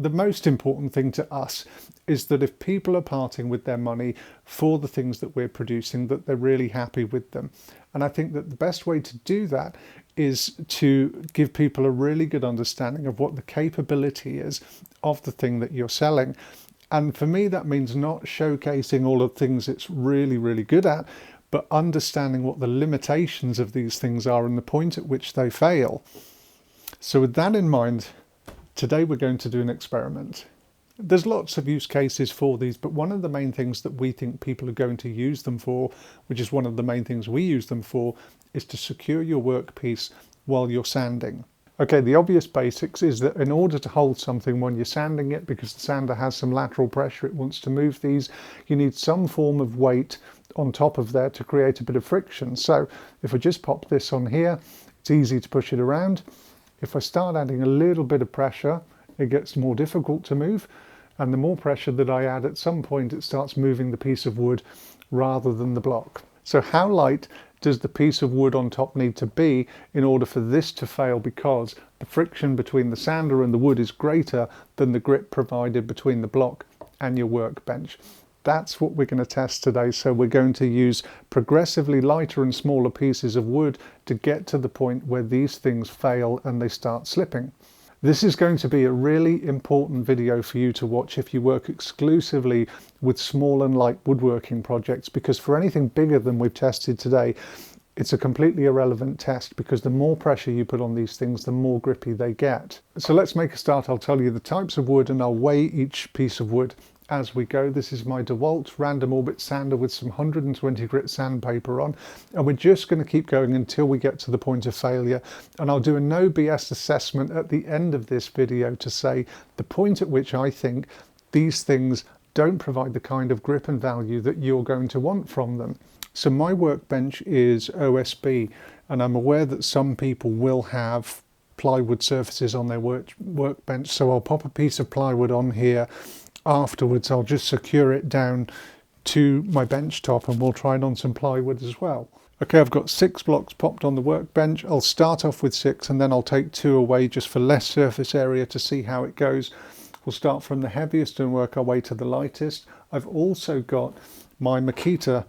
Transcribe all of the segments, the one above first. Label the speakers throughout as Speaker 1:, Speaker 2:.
Speaker 1: the most important thing to us is that if people are parting with their money for the things that we're producing, that they're really happy with them. And I think that the best way to do that is to give people a really good understanding of what the capability is of the thing that you're selling. And for me, that means not showcasing all of the things it's really, really good at, but understanding what the limitations of these things are and the point at which they fail. So with that in mind, today we're going to do an experiment. There's lots of use cases for these, but one of the main things that we think people are going to use them for, which is one of the main things we use them for, is to secure your workpiece while you're sanding. Okay, the obvious basics is that in order to hold something when you're sanding it, because the sander has some lateral pressure, it wants to move these, you need some form of weight on top of there to create a bit of friction. So if I just pop this on here, it's easy to push it around. If I start adding a little bit of pressure, it gets more difficult to move. And the more pressure that I add, at some point it starts moving the piece of wood rather than the block. So how light does the piece of wood on top need to be in order for this to fail, because the friction between the sander and the wood is greater than the grip provided between the block and your workbench? That's what we're going to test today. So we're going to use progressively lighter and smaller pieces of wood to get to the point where these things fail and they start slipping. This is going to be a really important video for you to watch if you work exclusively with small and light woodworking projects, because for anything bigger than we've tested today, it's a completely irrelevant test, because the more pressure you put on these things, the more grippy they get. So let's make a start. I'll tell you the types of wood and I'll weigh each piece of wood as we go. This is my DeWalt random orbit sander with some 120 grit sandpaper on, and we're just going to keep going until we get to the point of failure. And I'll do a no BS assessment at the end of this video to say the point at which I think these things don't provide the kind of grip and value that you're going to want from them. So my workbench is OSB, and I'm aware that some people will have plywood surfaces on their workbench, so I'll pop a piece of plywood on here. Afterwards I'll just secure it down to my bench top, and we'll try it on some plywood as well. Okay, I've got 6 blocks popped on the workbench. I'll start off with 6 and then I'll take 2 away just for less surface area to see how it goes. We'll start from the heaviest and work our way to the lightest. I've also got my Makita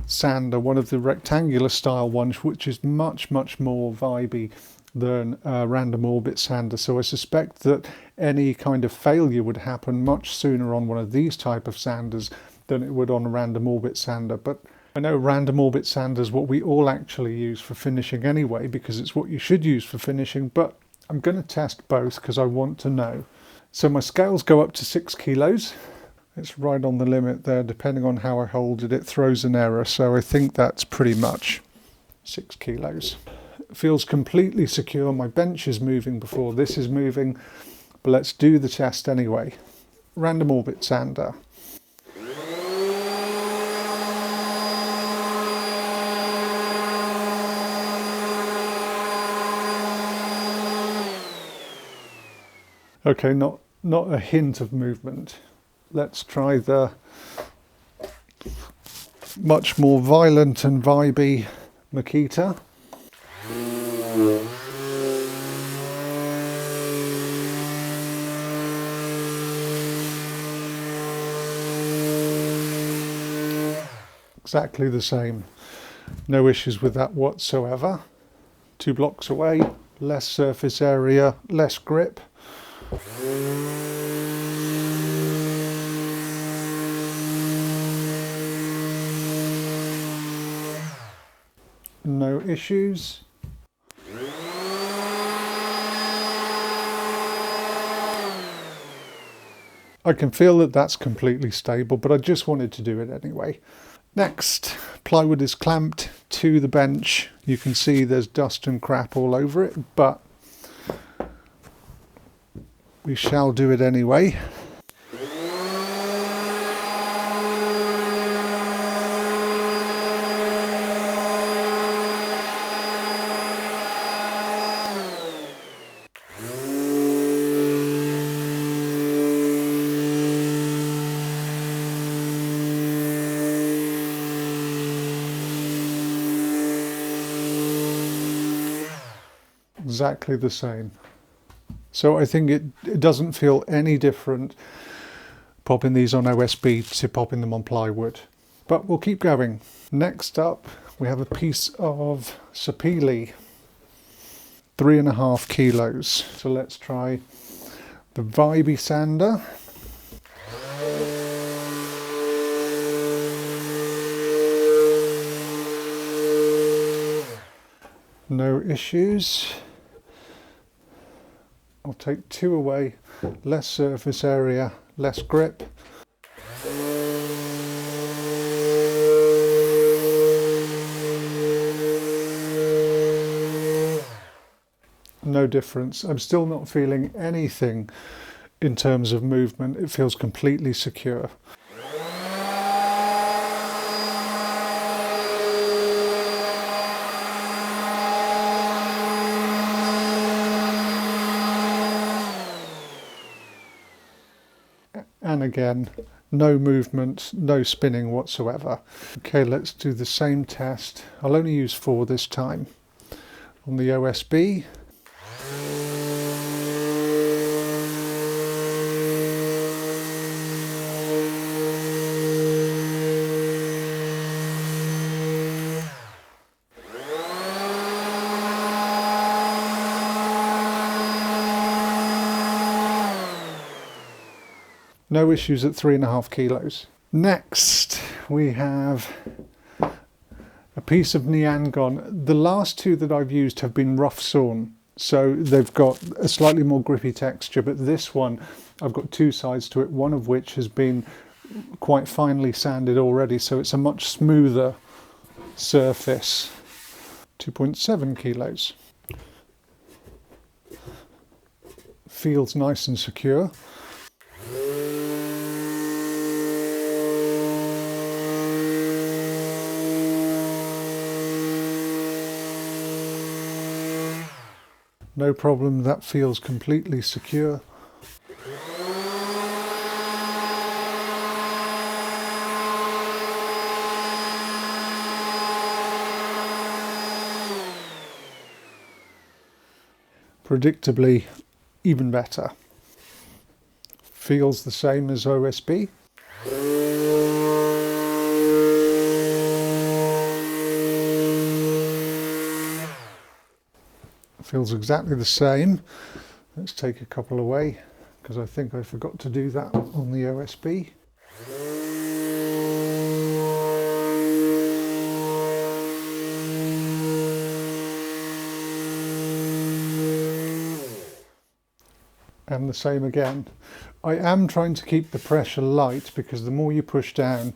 Speaker 1: sander, one of the rectangular style ones, which is much more vibey than a random orbit sander. So I suspect that any kind of failure would happen much sooner on one of these type of sanders than it would on a random orbit sander. But I know random orbit sander is what we all actually use for finishing anyway, because it's what you should use for finishing, but I'm going to test both because I want to know. So my scales go up to 6 kilos. It's right on the limit there. Depending on how I hold it, it throws an error. So I think that's pretty much 6 kilos. It feels completely secure. My bench is moving before this is moving, but let's do the test anyway. Random orbit sander. Okay, not a hint of movement. Let's try the much more violent and vibey Makita. Exactly the same. No issues with that whatsoever. 2 blocks away, less surface area, less grip. No issues. I can feel that that's completely stable, but I just wanted to do it anyway. Next, plywood is clamped to the bench. You can see there's dust and crap all over it, but we shall do it anyway. Exactly the same. So I think it doesn't feel any different popping these on OSB to popping them on plywood. But we'll keep going. Next up, we have a piece of Sapele, 3.5 kilos. So let's try the Vibey sander. No issues. I'll take 2 away, less surface area, less grip. No difference. I'm still not feeling anything in terms of movement. It feels completely secure. And again, no movement, no spinning whatsoever. Okay, let's do the same test. I'll only use 4 this time. On the OSB. No issues at 3.5 kilos. Next, we have a piece of Niangon. The last 2 that I've used have been rough sawn, so they've got a slightly more grippy texture, but this one, I've got 2 sides to it, one of which has been quite finely sanded already, so it's a much smoother surface. 2.7 kilos. Feels nice and secure. No problem, that feels completely secure. Predictably, even better. Feels the same as OSB. Feels exactly the same. Let's take a couple away because I think I forgot to do that on the OSB. And the same again. I am trying to keep the pressure light because the more you push down,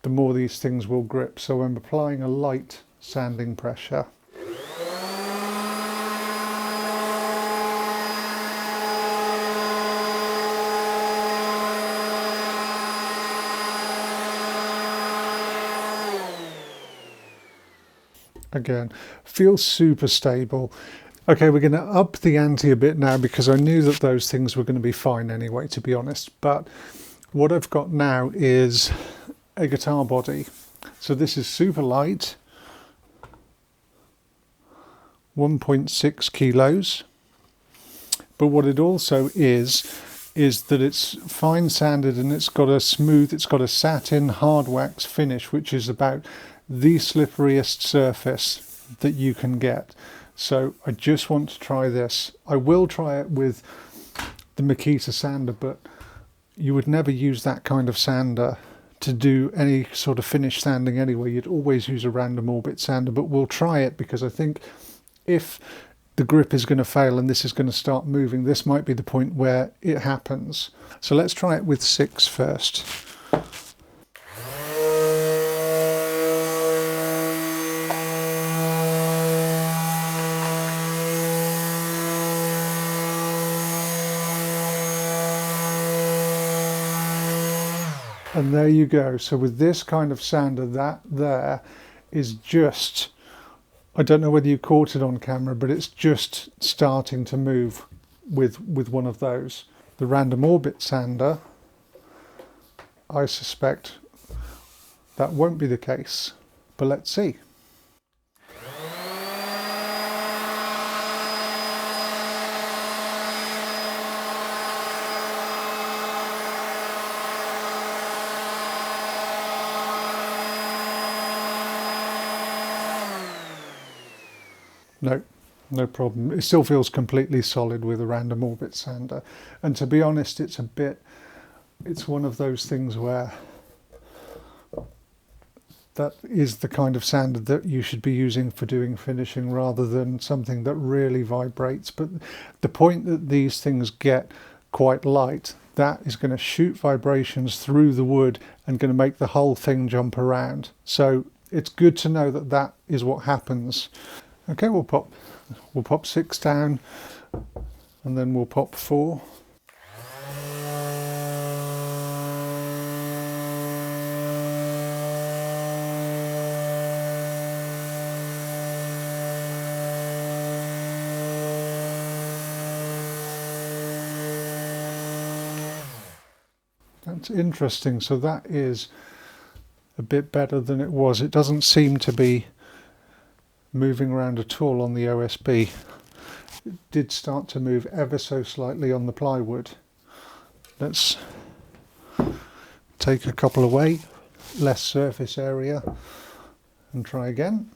Speaker 1: the more these things will grip. So I'm applying a light sanding pressure. Again, feels super stable. Okay, we're going to up the ante a bit now because I knew that those things were going to be fine anyway, to be honest. But what I've got now is a guitar body. So this is super light, 1.6 kilos. But what it also is that it's fine sanded and it's got a satin hard wax finish, which is about the slipperiest surface that you can get. So I just want to try this. I will try it with the Makita sander, but you would never use that kind of sander to do any sort of finish sanding anyway. You'd always use a random orbit sander, but we'll try it because I think if the grip is going to fail and this is going to start moving, this might be the point where it happens. So let's try it with 6 first. And there you go. So with this kind of sander, that there is just, I don't know whether you caught it on camera, but it's just starting to move with one of those. The random orbit sander, I suspect that won't be the case, but let's see. No, no problem. It still feels completely solid with a random orbit sander. And to be honest, it's one of those things where that is the kind of sander that you should be using for doing finishing rather than something that really vibrates. But the point that these things get quite light, that is going to shoot vibrations through the wood and going to make the whole thing jump around. So it's good to know that that is what happens. Okay, we'll pop 6 down and then we'll pop 4. That's interesting. So that is a bit better than it was. It doesn't seem to be moving around at all on the OSB. It did start to move ever so slightly on the plywood. Let's take a couple away, less surface area, and try again.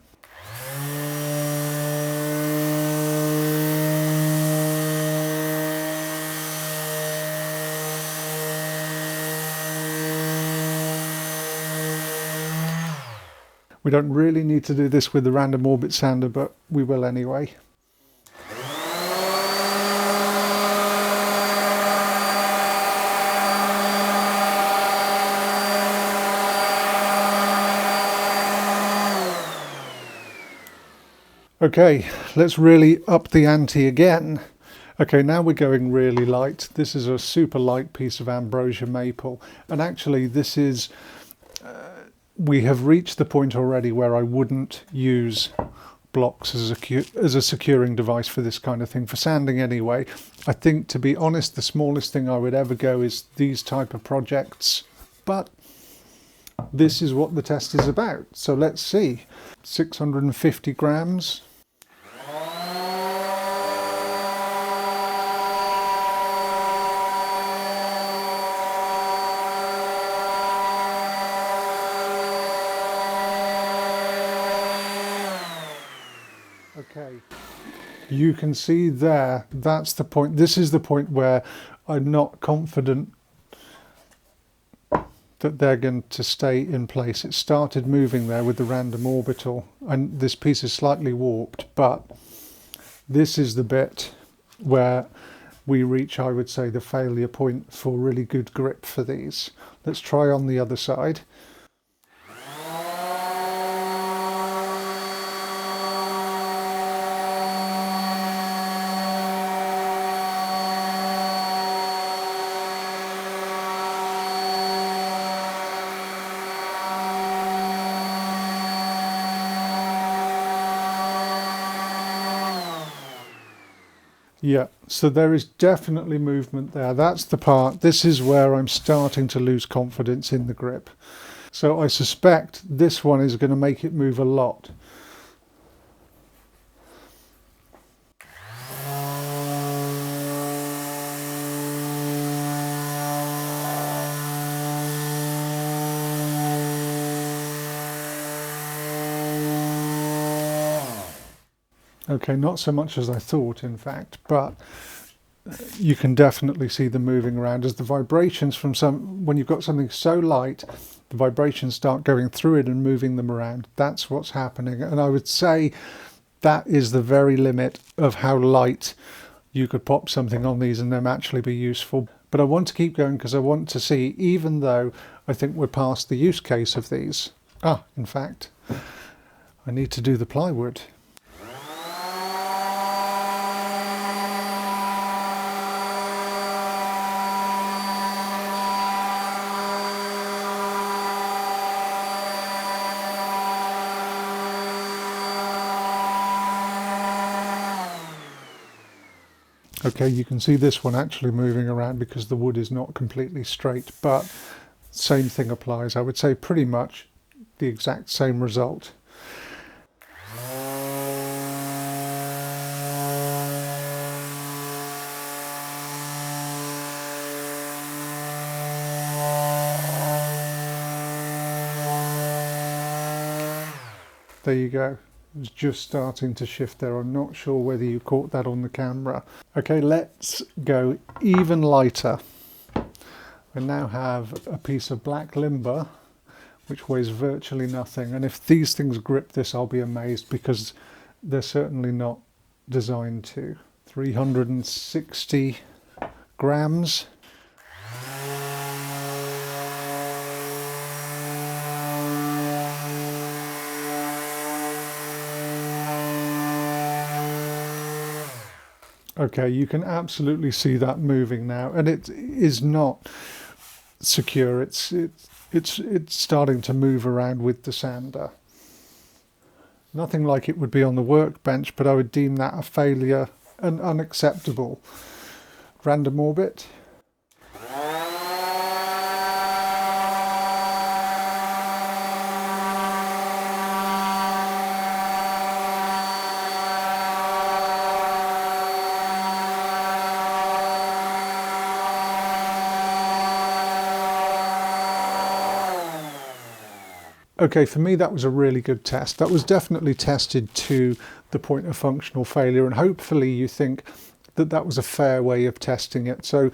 Speaker 1: We don't really need to do this with the random orbit sander, but we will anyway. Okay, let's really up the ante again. Okay, now we're going really light. This is a super light piece of ambrosia maple, and actually this is we have reached the point already where I wouldn't use blocks as a securing device for this kind of thing, for sanding anyway. I think, to be honest, the smallest thing I would ever go is these type of projects, but this is what the test is about. So let's see. 650 grams. Okay, you can see there, that's the point. This is the point where I'm not confident that they're going to stay in place. It started moving there with the random orbital, and this piece is slightly warped, but this is the bit where we reach, I would say, the failure point for really good grip for these. Let's try on the other side. Yeah, so there is definitely movement there. That's the part, this is where I'm starting to lose confidence in the grip. So I suspect this one is going to make it move a lot. Okay, not so much as I thought, in fact, but you can definitely see them moving around as the vibrations from when you've got something so light, the vibrations start going through it and moving them around. That's what's happening. And I would say that is the very limit of how light you could pop something on these and them actually be useful. But I want to keep going because I want to see, even though I think we're past the use case of these. In fact, I need to do the plywood. Okay, you can see this one actually moving around because the wood is not completely straight, but same thing applies. I would say pretty much the exact same result. There you go. It was just starting to shift there. I'm not sure whether you caught that on the camera. Okay, let's go even lighter. I now have a piece of Black Limba, which weighs virtually nothing. And if these things grip this, I'll be amazed, because they're certainly not designed to. 360 grams. Okay, you can absolutely see that moving now, and it is not secure. It's starting to move around with the sander. Nothing like it would be on the workbench, but I would deem that a failure and unacceptable. Random orbit. Okay, for me that was a really good test. That was definitely tested to the point of functional failure, and hopefully you think that that was a fair way of testing it. So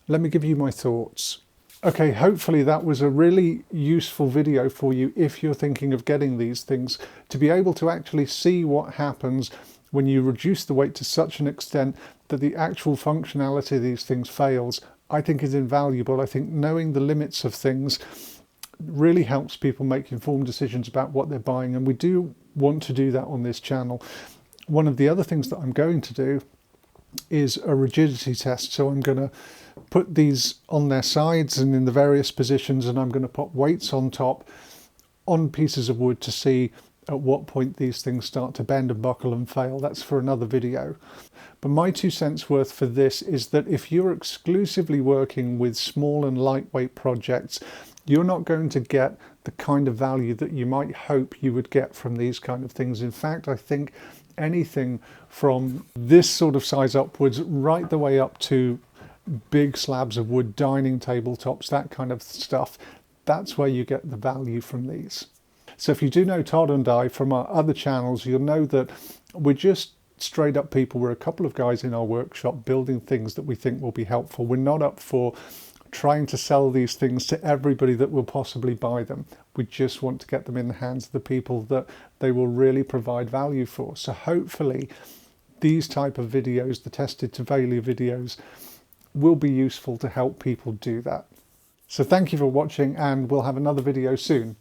Speaker 1: let me give you my thoughts. Okay, hopefully that was a really useful video for you if you're thinking of getting these things, to be able to actually see what happens when you reduce the weight to such an extent that the actual functionality of these things fails. I think is invaluable. I think knowing the limits of things really helps people make informed decisions about what they're buying, and we do want to do that on this channel. One of the other things that I'm going to do is a rigidity test. So I'm going to put these on their sides and in the various positions, and I'm going to put weights on top on pieces of wood to see at what point these things start to bend and buckle and fail. That's for another video. But my 2 cents worth for this is that if you're exclusively working with small and lightweight projects, you're not going to get the kind of value that you might hope you would get from these kind of things. In fact, I think anything from this sort of size upwards, right the way up to big slabs of wood, dining tabletops, that kind of stuff, that's where you get the value from these. So if you do know Todd and I from our other channels, you'll know that we're just straight up people. We're a couple of guys in our workshop building things that we think will be helpful. We're not up for trying to sell these things to everybody that will possibly buy them. We just want to get them in the hands of the people that they will really provide value for. So hopefully these type of videos, the tested to failure videos, will be useful to help people do that. So thank you for watching, and we'll have another video soon.